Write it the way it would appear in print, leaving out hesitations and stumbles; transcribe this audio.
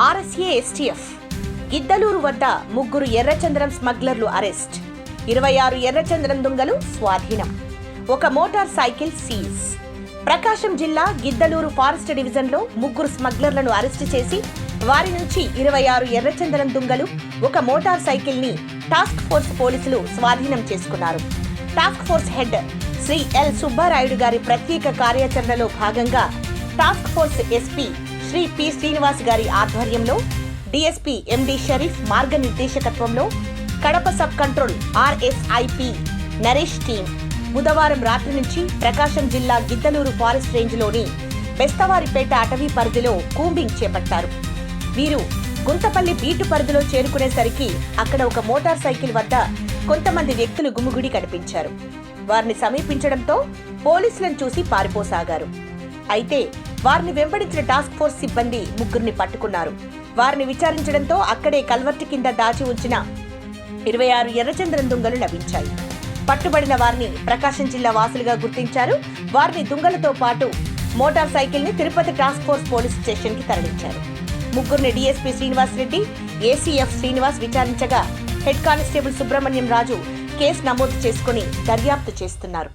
RSA STF. Giddalur వద్ద 3 ఎర్రచందనం స్మగ్లర్లు అరెస్ట్. 26 ఎర్రచందనం దుంగలు స్వాధీనం. 1 మోటార్ సైకిల్ సీజ్. ప్రకాశం జిల్లా గిద్దలూరు ఫారెస్ట్ డివిజన్లో 3 స్మగ్లర్లను అరెస్టు చేసి వారి నుంచి 26 ఎర్రచందనం దుంగలు, 1 మోటార్ సైకిల్ ని టాస్క్ ఫోర్స్ పోలీసులు స్వాధీనం చేసుకున్నారు. Task force head Shri L Subbarayudu గారి ప్రత్యేక కార్యాచరణలో భాగంగా task force SP Shri P Srinivas గారి ఆధ్వర్యంలో డీఎస్పీ ఎండి షరీఫ్ మార్గనిర్దేశకత్వంలో Kadapa sub control RSI P Naresh team బుధవారం రాత్రి నుంచి ప్రకాశం జిల్లా గిద్దలూరు ఫారెస్ట్ రేంజ్లోని బెస్తవారిపేట అటవీ పరిధిలో కూంబింగ్ చేపట్టారు. వీరు గుంతపల్లి బీటు పరిధిలో చేరుకునేసరికి అక్కడ 1 మోటార్ సైకిల్ వద్ద కొంతమంది వ్యక్తులు గుమిగుడి కనిపించారు. వారిని సమీపించడంతో పోలీసులను చూసి పారిపోసాగారు. అయితే వారిని వెంబడించిన టాస్క్ ఫోర్స్ సిబ్బంది 3ని పట్టుకున్నారు. వారిని విచారించడంతో అక్కడే కల్వర్టు కింద దాచి ఉంచిన 26 ఎర్రచందనం దుంగలు లభించాయి. పట్టుబడిన వారిని ప్రకాశం జిల్లా వాసులుగా గుర్తించారు. వారిని దుంగలతో పాటు మోటార్ సైకిల్ ని Tirupati task force police station కి తరలించారు. 3ని డీఎస్పీ శ్రీనివాస్ రెడ్డి, ఏసీఎఫ్ శ్రీనివాస్ విచారించగా head constable Subrahmanyam Raju case నమోదు చేసుకుని దర్యాప్తు చేస్తున్నారు.